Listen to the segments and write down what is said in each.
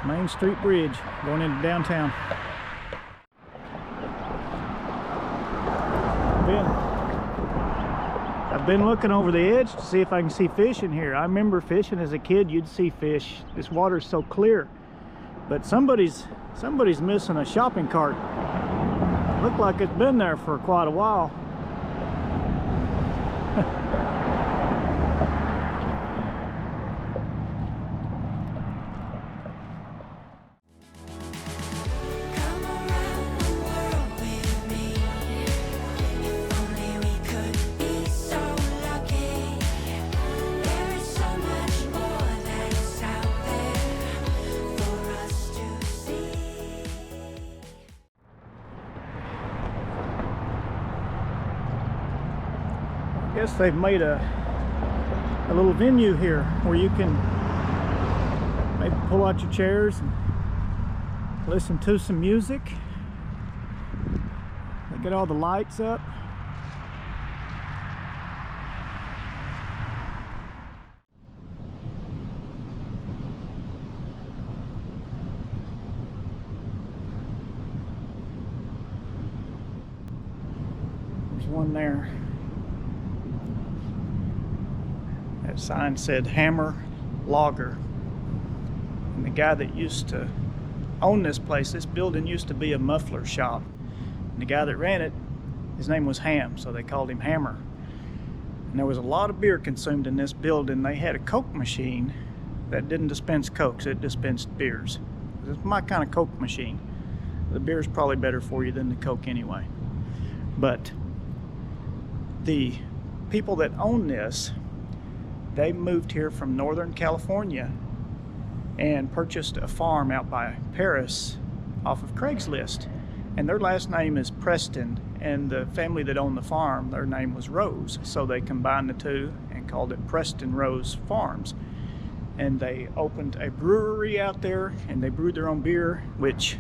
Main Street Bridge going into downtown. I've been looking over the edge to see if I can see fish in here. I remember fishing as a kid, you'd see fish. This water's so clear. But somebody's missing a shopping cart. Looked like it's been there for quite a while. I guess they've made a little venue here where you can maybe pull out your chairs and listen to some music. They get all the lights up. There's one there. That sign said Hammer Logger. And the guy that used to own this place, this building used to be a muffler shop. And the guy that ran it, his name was Ham, so they called him Hammer. And there was a lot of beer consumed in this building. They had a Coke machine that didn't dispense Cokes, it dispensed beers. It's my kind of Coke machine. The beer's probably better for you than the Coke anyway. But the people that own this, they moved here from Northern California and purchased a farm out by Paris off of Craigslist. And their last name is Preston, and the family that owned the farm, their name was Rose. So they combined the two and called it Preston Rose Farms. And they opened a brewery out there, and they brewed their own beer, which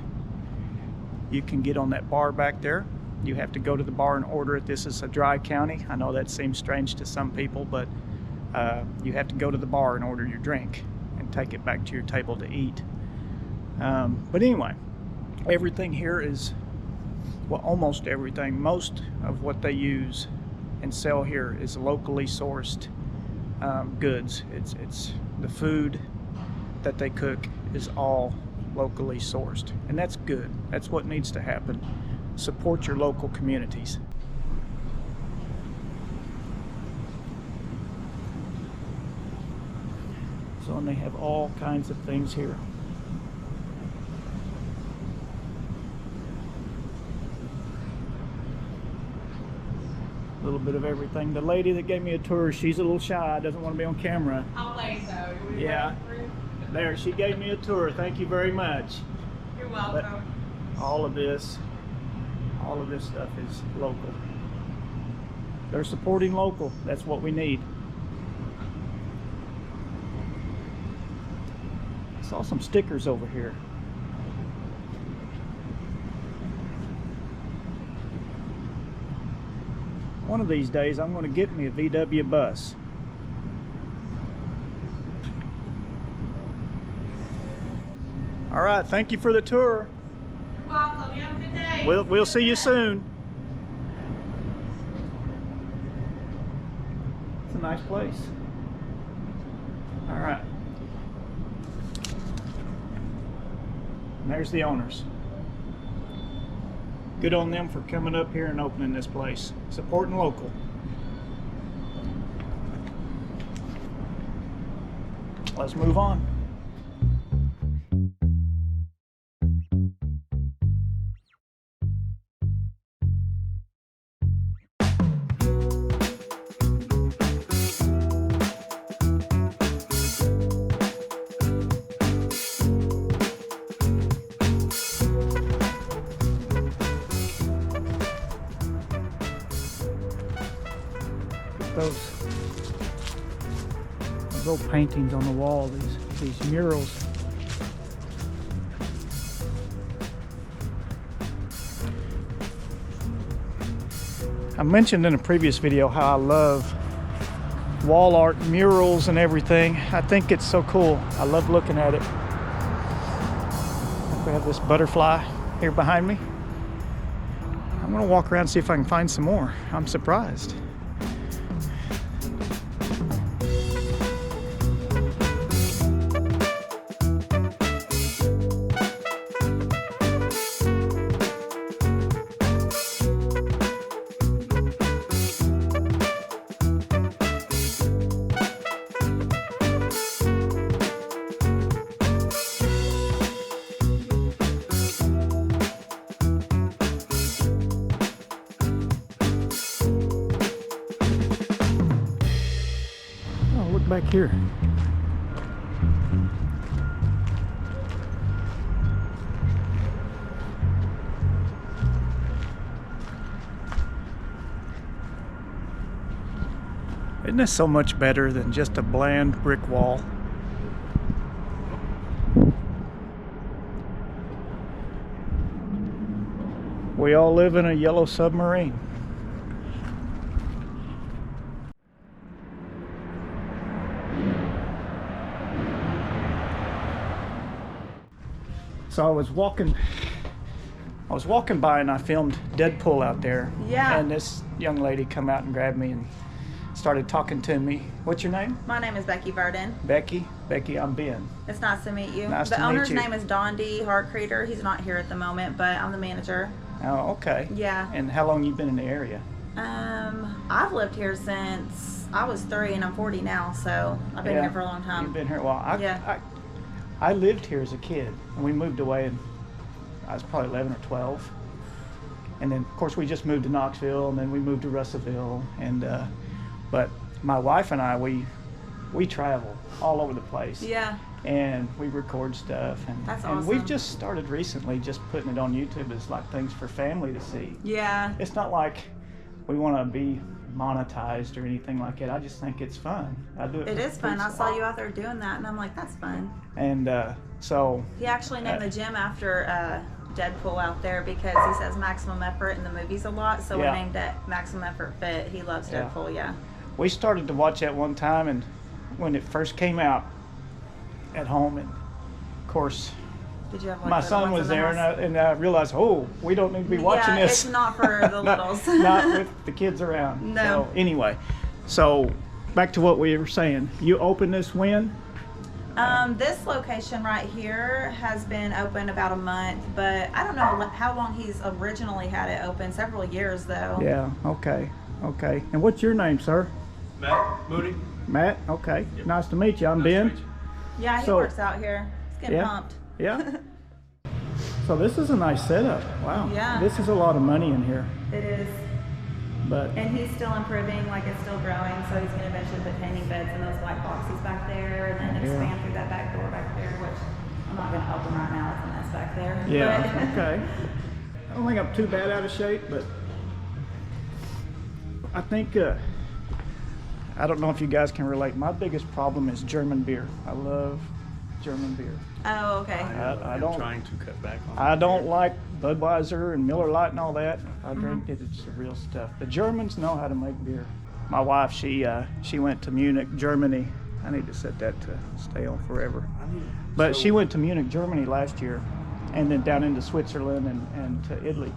you can get on that bar back there. You have to go to the bar and order it. This is a dry county. I know that seems strange to some people, but you have to go to the bar and order your drink and take it back to your table to eat. But anyway, everything here is, well, almost everything, most of what they use and sell here is locally sourced goods. It's the food that they cook is all locally sourced, and that's good. That's what needs to happen. Support your local communities. So, and they have all kinds of things here. A little bit of everything. The lady that gave me a tour, she's a little shy, doesn't want to be on camera. I'll lay so. Yeah. There, she gave me a tour. Thank you very much. You're welcome. But all of this stuff is local. They're supporting local. That's what we need. I saw some stickers over here. One of these days I'm going to get me a VW bus. All right, thank you for the tour. You're welcome. You have a good day. We'll see you soon. It's a nice place. All right. And there's the owners. Good on them for coming up here and opening this place. Supporting local. Let's move on. Those old paintings on the wall, these murals. I mentioned in a previous video how I love wall art, murals and everything. I think it's so cool. I love looking at it. We have this butterfly here behind me. I'm gonna walk around and see if I can find some more. I'm surprised. Back here. Isn't this so much better than just a bland brick wall? We all live in a yellow submarine. So I was walking by and I filmed Deadpool out there. Yeah. And this young lady come out and grabbed me and started talking to me. What's your name? My name is Becky Verdon. Becky? Becky, I'm Ben. It's nice to meet you. Nice to the meet owner's you. name is Don D. Hartcreator. He's not here at the moment, but I'm the manager. Oh, okay. Yeah. And how long you been in the area? I've lived here since I was 3 and I'm 40 now, so I've been here for a long time. You've been here a while. Yeah. I lived here as a kid, and we moved away, and I was probably 11 or 12. And then, of course, we just moved to Knoxville, and then we moved to Russellville. And but my wife and I, we travel all over the place. Yeah. And we record stuff, That's and awesome. we've just started recently just putting it on YouTube as like things for family to see. Yeah. It's not like we want to be monetized or anything like that. I just think it's fun. I do it. It for is fun. I free. saw you out there doing that, and I'm like, that's fun. And so He actually named the gym after Deadpool out there because he says maximum effort in the movies a lot, so Yeah. we named it Maximum Effort Fit. He loves Yeah. Deadpool, yeah. we started to watch that one time, and when it first came out at home, and of course Did you have like my little son ones was in the there, house? and I realized, oh, we don't need to be watching yeah, this. it's not for the littles. Not with the kids around. No. So anyway, so back to what we were saying. You opened this when? This location right here has been open about a month, but I don't know how long he's originally had it open. Several years though. Yeah. Okay. Okay. And what's your name, sir? Matt Moody. Matt. Okay. Yep. Nice to meet you. I'm Nice to Ben. meet you. Yeah, he So- works out here. He's getting Yeah. pumped. Yeah. So this is a nice setup. Wow. Yeah. This is a lot of money in here, It is. but And he's still improving, like it's still growing, so he's gonna eventually put painting beds in those black boxes back there and then Yeah. expand through that back door back there, which I'm not gonna open right now, it's a mess back there. yeah. But- Okay. I don't think I'm too bad out of shape, but I think I don't know if you guys can relate. My biggest problem is German beer. I love German beer. Oh, okay. I am don't- trying to cut back on. I don't like Budweiser and Miller Lite and all that. I Mm-hmm. drink it. It's the real stuff. The Germans know how to make beer. My wife, she went to Munich, Germany. I need to set that to stay on forever. But she went to Munich, Germany last year, and then down into Switzerland and to Italy.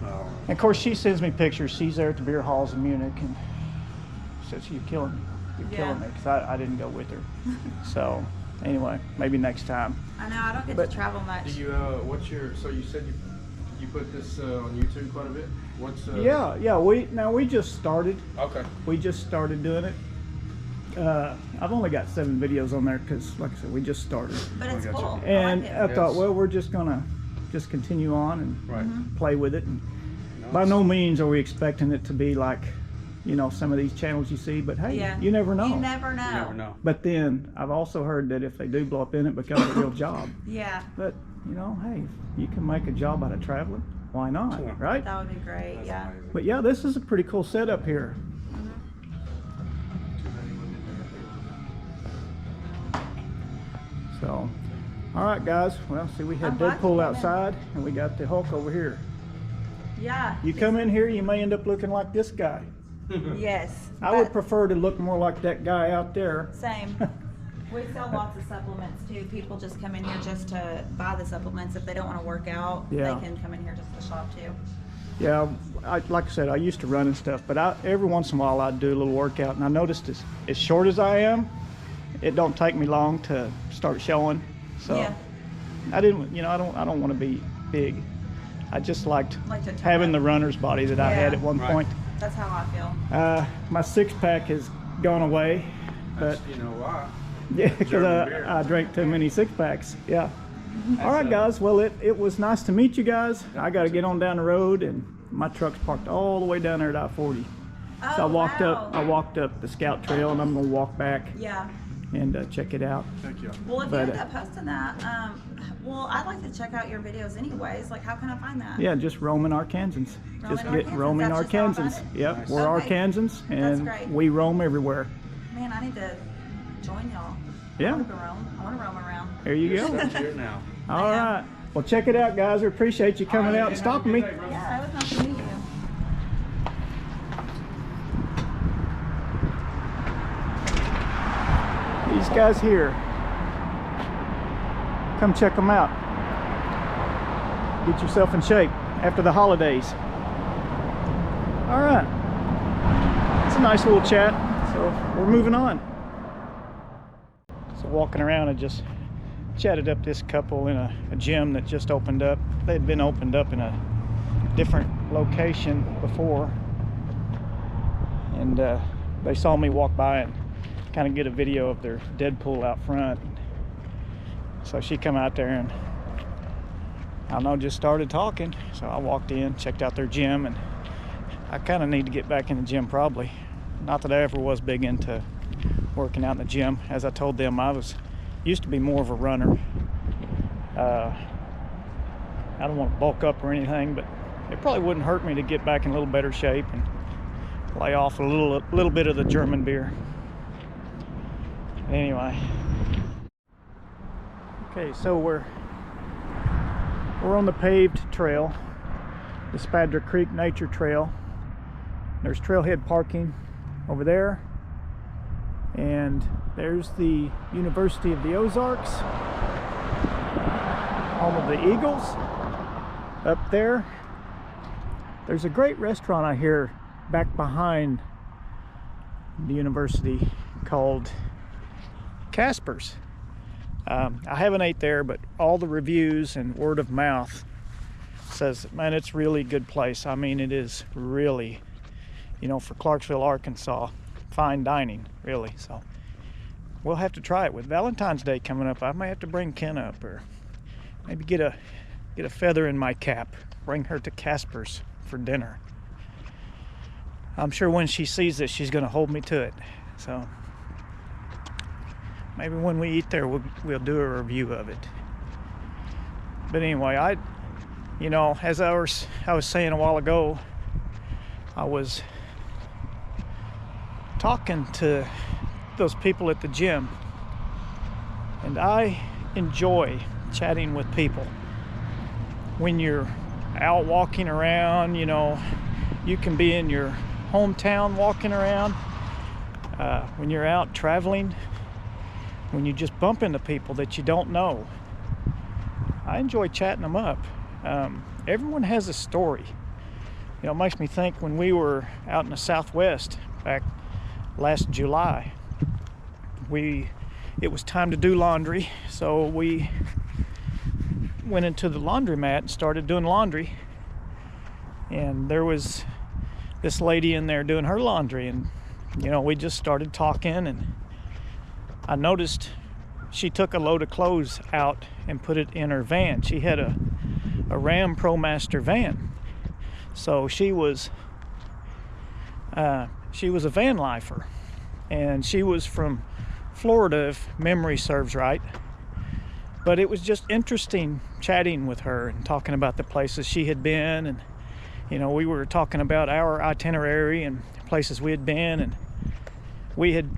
And of course, she sends me pictures. She's there at the beer halls in Munich, and she says, "You're killing me. You're Yeah. killing me," because I didn't go with her. So anyway, maybe next time. I know, I don't get But- to travel much. Do you what's your? So you said you put this on YouTube quite a bit. What's Yeah. We just started. Okay. We just started doing it. I've only got 7 videos on there because, like I said, we just started. But it's I got you. cool. And I I like it. thought, Yes. well, we're just gonna just continue on and Right. play with it. And by no means are we expecting it to be like, some of these channels you see. But hey, Yeah. you never know. You never know. You never know. But then I've also heard that if they do blow up in it, becomes a real job. Yeah, But hey, if you can make a job out of traveling, why not, Sure. right? that would be great, That's yeah. amazing. But yeah, this is a pretty cool setup here. So, all right, guys. Well, see, we had I'm glad you Deadpool came in. outside, and we got the Hulk over here. Yeah. You come in here, you may end up looking like this guy. Yes. I would but- prefer to look more like that guy out there. Same. We sell lots of supplements too. People just come in here just to buy the supplements. If they don't want to work out, Yeah. they can come in here just to shop too. Yeah, like I said, I used to run and stuff, but every once in a while I'd do a little workout, and I noticed as short as I am, it don't take me long to start showing. So Yeah. I didn't, you know, I don't want to be big. I just liked Like to tone having up. the runner's body that I had Yeah. at one Right. point. That's how I feel. My six-pack has gone away, but You know why? yeah, because German beer. I drank too many six-packs. Yeah. All right, guys. Well, it was nice to meet you guys. I got to get on down the road, and my truck's parked all the way down there at I-40. So I Oh, walked wow. I walked up the Scout Trail, and I'm gonna walk back Yeah. and check it out. Thank you. Well, if But, you end up posting that, well, I'd like to check out your videos anyways. Like, how can I find that? Yeah, just roaming Arkansans. Just get Arkansans, roaming that's just how I find Arkansans. it? Yep, we're Okay. Arkansans, and great. we roam everywhere. Man, I need to join y'all. Yeah. I want to roam around. There you You're go. stuck here now. All right. Well, check it out, guys. I appreciate you coming out and stopping me. Yeah, it was nice to meet you. These guys here. Come check them out. Get yourself in shape after the holidays. All right. It's a nice little chat. So we're moving on. So walking around, I just chatted up this couple in a gym that just opened up. They had been opened up in a different location before. And they saw me walk by and kind of get a video of their Deadpool out front. So she come out there and I don't know, just started talking. So I walked in, checked out their gym, and I kind of need to get back in the gym probably. Not that I ever was big into working out in the gym. As I told them, used to be more of a runner. I don't want to bulk up or anything, but it probably wouldn't hurt me to get back in a little better shape and lay off a little bit of the German beer. Anyway, okay, so we're on the paved trail, the Spadra Creek Nature Trail. There's trailhead parking over there, and there's the University of the Ozarks, home of the Eagles. Up there, there's a great restaurant I hear back behind the university called Casper's. I haven't ate there, but all the reviews and word of mouth says, man, it's really good place. I mean, it is really, you know, for Clarksville, Arkansas, fine dining, really. So we'll have to try it. With Valentine's Day coming up, I may have to bring Ken up, or maybe get a feather in my cap, bring her to Casper's for dinner. I'm sure when she sees this, she's going to hold me to it. So maybe when we eat there, we'll do a review of it. But anyway, you know, as I was saying a while ago, I was talking to those people at the gym, and I enjoy chatting with people. When you're out walking around, you know, you can be in your hometown walking around. When you're out traveling, when you just bump into people that you don't know, I enjoy chatting them up. Everyone has a story. You know, it makes me think when we were out in the Southwest back last July, it was time to do laundry, so we went into the laundromat and started doing laundry, and there was this lady in there doing her laundry, and you know, we just started talking, and I noticed she took a load of clothes out and put it in her van. She had a Ram ProMaster van, so she was a van lifer, and she was from Florida, if memory serves right. But it was just interesting chatting with her and talking about the places she had been, and you know, we were talking about our itinerary and places we had been, and we had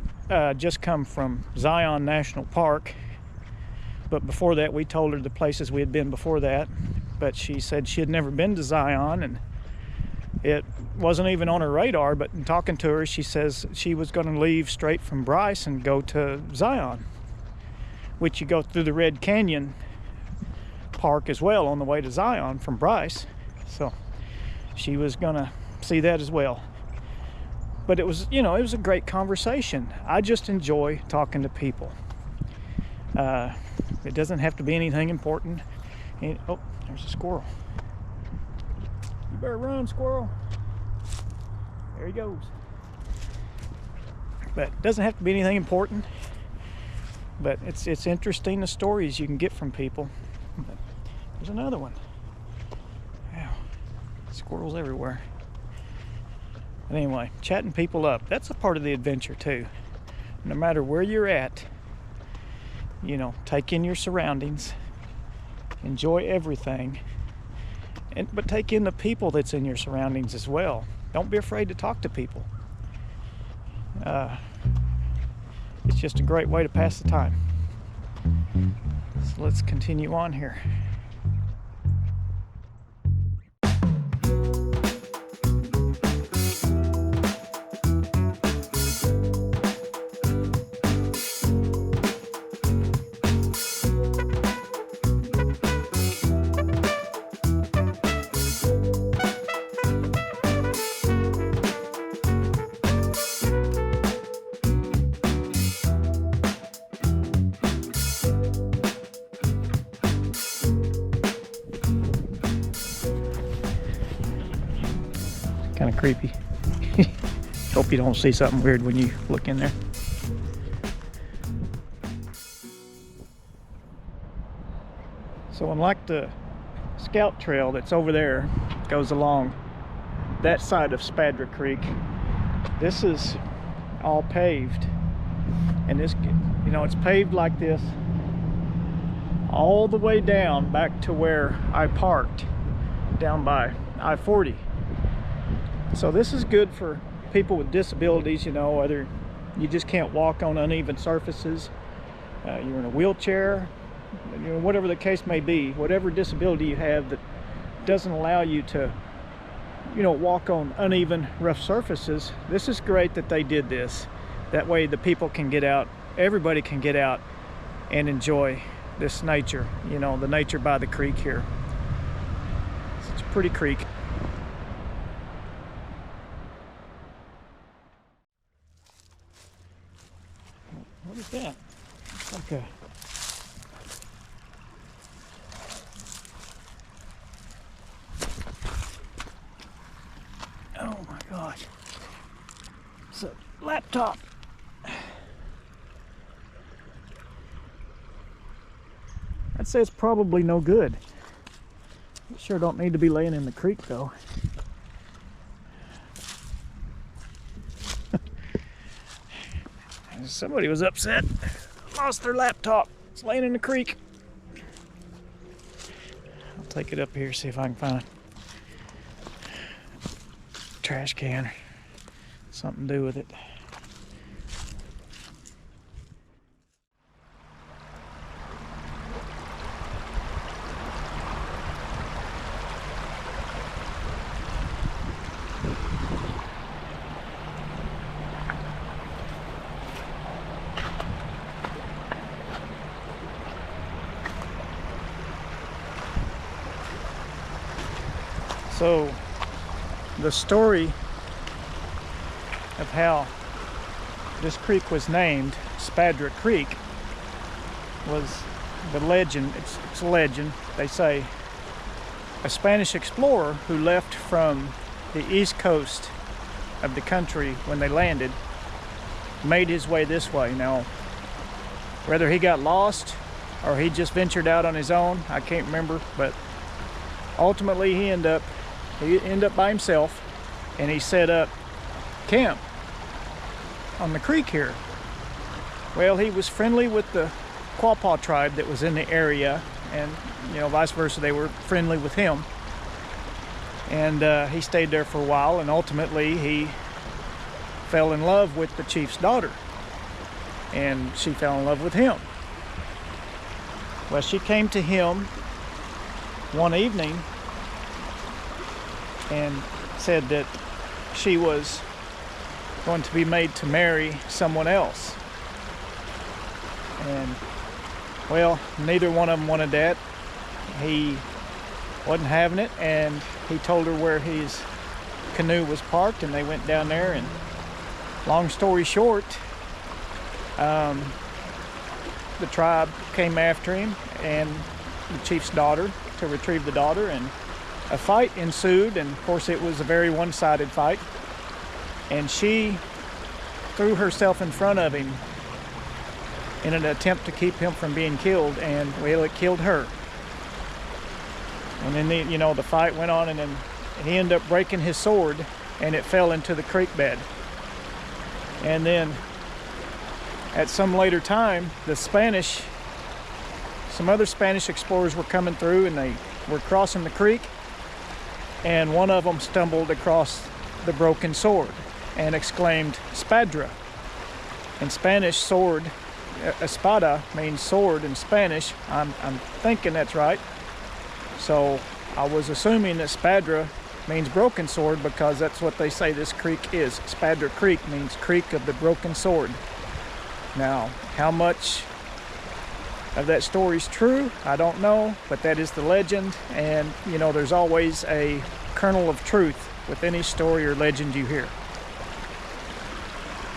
just come from Zion National Park, but before that we told her the places we had been before that. But she said she had never been to Zion, and it wasn't even on her radar. But in talking to her, she says she was going to leave straight from Bryce and go to Zion. which you go through the Red Canyon Park as well on the way to Zion from Bryce. So she was gonna see that as well. But it was, you know, it was a great conversation. I just enjoy talking to people. It doesn't have to be anything important. And, oh, there's a squirrel. You better run, squirrel. There he goes. But it doesn't have to be anything important. But it's interesting, the stories you can get from people. But there's another one. Wow, squirrels everywhere. But anyway, chatting people up, that's a part of the adventure too. No matter where you're at, you know, take in your surroundings, enjoy everything, but take in the people that's in your surroundings as well. Don't be afraid to talk to people. It's just a great way to pass the time. So let's continue on here. Kind of creepy. Hope you don't see something weird when you look in there. So unlike the scout trail that's over there, goes along that side of Spadra Creek, this is all paved. And this, you know, it's paved like this all the way down back to where I parked down by I-40. So this is good for people with disabilities, you know, whether you just can't walk on uneven surfaces, you're in a wheelchair, you know, whatever the case may be, whatever disability you have that doesn't allow you to, you know, walk on uneven, rough surfaces. This is great that they did this. That way the people can get out, everybody can get out and enjoy this nature, you know, the nature by the creek here. It's a pretty creek. What is that? Okay. Oh my gosh. It's a laptop. I'd say it's probably no good. It sure don't need to be laying in the creek though. Somebody was upset, lost their laptop. It's laying in the creek. I'll take it up here, see if I can find a trash can or something to do with it. So the story of how this creek was named Spadra Creek was the legend. It's a legend. They say a Spanish explorer who left from the east coast of the country when they landed made his way this way. Now, whether he got lost or he just ventured out on his own, I can't remember, but ultimately he ended up by himself, and he set up camp on the creek here. Well, he was friendly with the Quapaw tribe that was in the area, and you know, vice versa, they were friendly with him. And he stayed there for a while, and ultimately he fell in love with the chief's daughter, and she fell in love with him. Well, she came to him one evening and said that she was going to be made to marry someone else. And Well, neither one of them wanted that. He wasn't having it, and he told her where his canoe was parked, and they went down there. And long story short, the tribe came after him and the chief's daughter to retrieve the daughter, and a fight ensued. And of course it was a very one-sided fight, and she threw herself in front of him in an attempt to keep him from being killed, and well, it killed her. And then the fight went on, and then he ended up breaking his sword, and it fell into the creek bed. And then at some later time, some other Spanish explorers were coming through, and they were crossing the creek, and one of them stumbled across the broken sword and exclaimed, "Spadra." In Spanish, sword, espada means sword in Spanish. I'm thinking that's right. So I was assuming that Spadra means broken sword, because that's what they say this creek is. Spadra Creek means creek of the broken sword. Now, how much of that story is true, I don't know, but that is the legend. And there's always a kernel of truth with any story or legend you hear.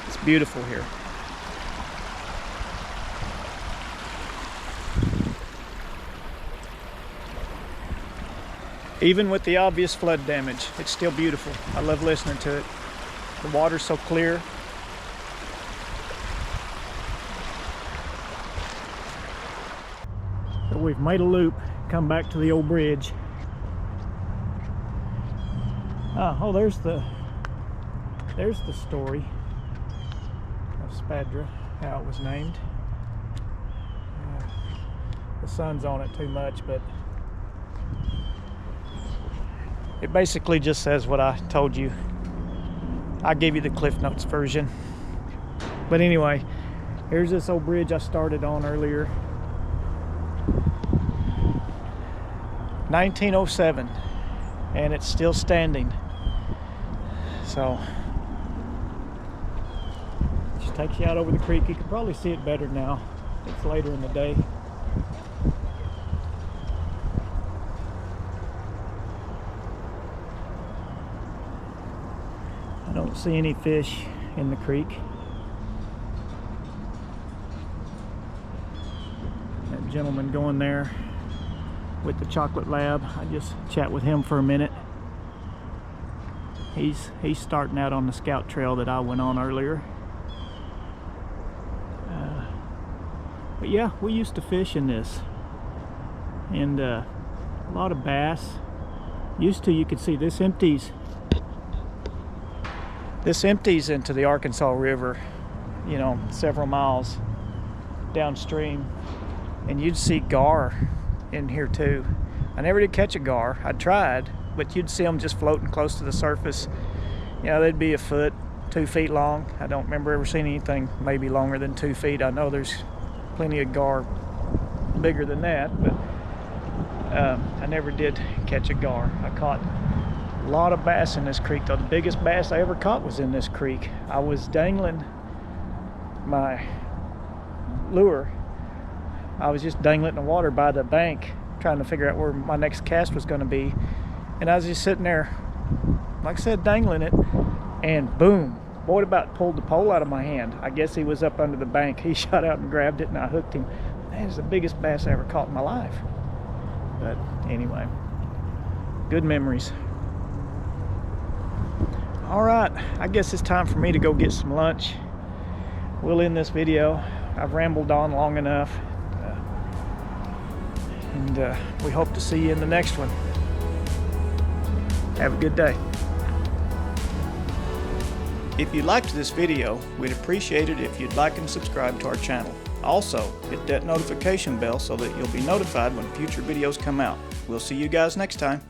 It's beautiful here. Even with the obvious flood damage, it's still beautiful. I love listening to it. The water's so clear. So we've made a loop, come back to the old bridge. Oh, there's the story of Spadra, how it was named. The sun's on it too much, but it basically just says what I told you. I gave you the Cliff Notes version. But anyway, here's this old bridge I started on earlier. 1907, and it's still standing. So, just takes you out over the creek. You can probably see it better now. It's later in the day. I don't see any fish in the creek. That gentleman going there with the chocolate lab, I just chat with him for a minute. He's starting out on the scout trail that I went on earlier. But yeah, we used to fish in this, and a lot of bass. Used to, you could see this empties. This empties into the Arkansas River, several miles downstream, and you'd see gar in here too. I never did catch a gar. I tried, but you'd see them just floating close to the surface. They'd be a foot, 2 feet long. I don't remember ever seeing anything maybe longer than 2 feet. I know there's plenty of gar bigger than that, but I never did catch a gar. I caught a lot of bass in this creek, though. The biggest bass I ever caught was in this creek. I was dangling my lure. I was just dangling in the water by the bank, trying to figure out where my next cast was going to be. And I was just sitting there, like I said, dangling it, and boom, boy, it about pulled the pole out of my hand. I guess he was up under the bank. He shot out and grabbed it, and I hooked him. That is the biggest bass I ever caught in my life. But anyway, good memories. All right, I guess it's time for me to go get some lunch. We'll end this video. I've rambled on long enough. And we hope to see you in the next one. Have a good day. If you liked this video, we'd appreciate it if you'd like and subscribe to our channel. Also, hit that notification bell so that you'll be notified when future videos come out. We'll see you guys next time.